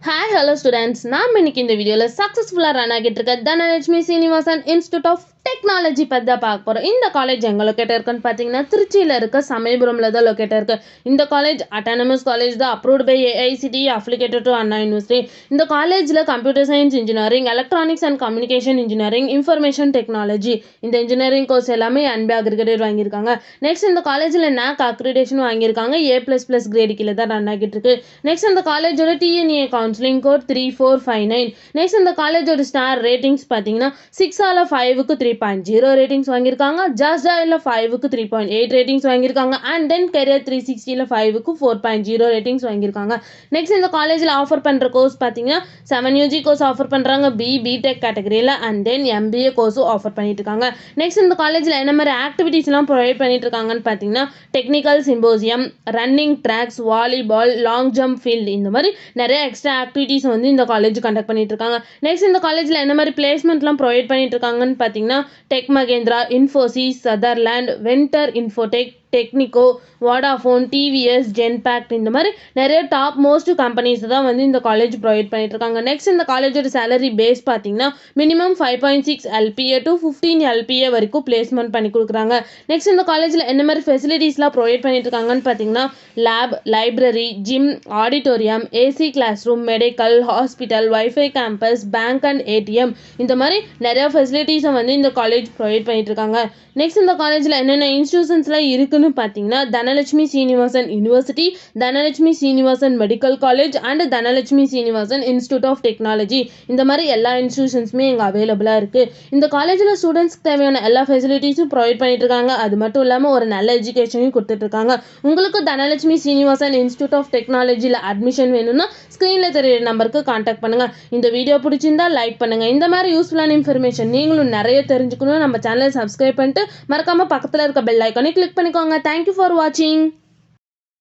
Hi, hello students. நான் இன்னைக்கு இந்த வீடியோல சக்சஸ்ஃபுல்லா ரன் ஆகிட்டு இருக்க Dhanalakshmi Srinivasan institute of technology பத்தி தான் பார்க்க போறோம். இந்த காலேஜ் எங்க லொகேட் இருக்குன்னு பார்த்தீங்கன்னா திருச்சியில இருக்க சமயபுரம்ல தான் லொகேட் இருக்கு. இந்த காலேஜ் அட்டானமஸ் காலேஜ் தான், approved by AICTE, affiliated to Anna university. இந்த காலேஜ்ல computer science engineering, electronics and communication engineering, information technology இந்த இன்ஜினியரிங் கோர்ஸ் எல்லாமே NBA அக்ரிகேட்டட் வாங்கியிருக்காங்க. நெக்ஸ்ட் இந்த காலேஜ்ல NAC அக்ரிடேஷன் வாங்கியிருக்காங்க. A++ கிரேட் கீழே தான் ரன் ஆகிட்டு இருக்கு. நெக்ஸ்ட் இந்த காலேஜோட TNA கவுன்சிலிங் கோட் 3459. நெக்ஸ்ட் இந்த காலேஜோட ஸ்டார் ரேட்டிங்ஸ் பார்த்தீங்கன்னா 6/5க்கு 3.0 ரேட்டிங்ஸ் வாங்கியிருக்காங்க. ஜாஸ்டாயில் 5க்கு 3.8 ரேட்டிங்ஸ் வாங்கியிருக்காங்க. அண்ட் தென் கெரியர் 360ல் 5க்கு 4.0 ரேட்டிங்ஸ் வாங்கியிருக்காங்க. நெக்ஸ்ட் இந்த காலேஜில் ஆஃபர் பண்ணுற கோர்ஸ் பார்த்தீங்கன்னா 7UG கோர்ஸ் ஆஃபர் பண்ணுறாங்க BTech கேட்டகரியில். அண்ட் தென் MBA கோர்ஸும் ஆஃபர் பண்ணிட்டு இருக்காங்க. நெக்ஸ்ட் இந்த காலேஜில் என்ன மாதிரி ஆக்டிவிட்டீஸ்லாம் ப்ரொவைட் பண்ணிட்டு இருக்காங்கன்னு பார்த்தீங்கன்னா technical symposium, running tracks, volleyball, long jump field இந்த மாதிரி நிறைய எக்ஸ்ட்ரா ஆக்டிவிட்டீஸ் வந்து இந்த காலேஜ் கண்டக்ட் பண்ணிட்டு இருக்காங்க. நெக்ஸ்ட் இந்த காலேஜில் என்ன மாதிரி பிளேஸ்மெண்ட்லாம் ப்ரொவைட் பண்ணிட்டு இருக்காங்கன்னு பார்த்தீங்கன்னா டெக் மகேந்திரா, இன்ஃபோசிஸ், சதர்லேண்ட், வென்டர் இன்ஃபோடெக், டெக்னிகோ, வோடாஃபோன், TVS, ஜென்பாக்ட் இந்த மாதிரி நிறைய டாப் மோஸ்ட் கம்பெனிஸ் தான் வந்து இந்த காலேஜ் ப்ரொவைட் பண்ணிட்டு இருக்காங்க. நெக்ஸ்ட் இந்த காலேஜோட சேலரி பேஸ் பார்த்தீங்கன்னா மினிமம் 5.6 LPA to 15 LPA வரைக்கும் பிளேஸ்மெண்ட் பண்ணி கொடுக்குறாங்க. நெக்ஸ்ட் இந்த காலேஜில் என்ன மாதிரி ஃபெசிலிட்டிஸ்லாம் ப்ரொவைட் பண்ணிட்டு இருக்காங்கன்னு பார்த்தீங்கன்னா lab, library, gym, auditorium, AC class room, medical, hospital, wifi campus, bank and ATM இந்த மாதிரி நிறைய ஃபெசிலிட்டிஸை வந்து இந்த காலேஜ் ப்ரொவைட் பண்ணிட்டு இருக்காங்க. நெக்ஸ்ட் இந்த காலேஜில் என்னென்ன இன்ஸ்டியூஷன்ஸ்லாம் இருக்குன்னு பார்த்தீங்கன்னா Dhanalakshmi Srinivasan university, Dhanalakshmi Srinivasan medical college and Dhanalakshmi Srinivasan institute of technology இந்த மாதிரி எல்லா இன்ஸ்டியூஷன்ஸுமே இங்கே அவைலபிளாக இருக்குது. இந்த காலேஜில் ஸ்டூடெண்ட்ஸ்க்கு தேவையான எல்லா ஃபெசிலிட்டிஸும் ப்ரொவைட் பண்ணிட்டு இருக்காங்க. அது மட்டும் இல்லாமல் ஒரு நல்ல எஜுகேஷனையும் கொடுத்துட்ருக்காங்க. உங்களுக்கு தனலட்சுமி சீனிவாசன் இன்ஸ்டியூட் ஆஃப் டெக்னாலஜியில் அட்மிஷன் வேணும்னா ஸ்க்ரீனில் தெரியுற நம்பருக்கு கான்டாக்ட் பண்ணுங்கள். இந்த வீடியோ பிடிச்சிருந்தா லைக் பண்ணுங்கள். இந்த மாதிரி யூஸ்ஃபுல்லான இன்ஃபர்மேஷன் நீங்களும் நிறைய தெரிஞ்சுக்கணும் நம்ம சேனலை சப்ஸ்கிரைப் பண்ணிட்டு மறக்காமல் பக்கத்தில் இருக்க பெல் ஐக்கானை கிளிக் பண்ணிக்கோங்க. தேங்க்யூ ஃபார் வாட்சிங்.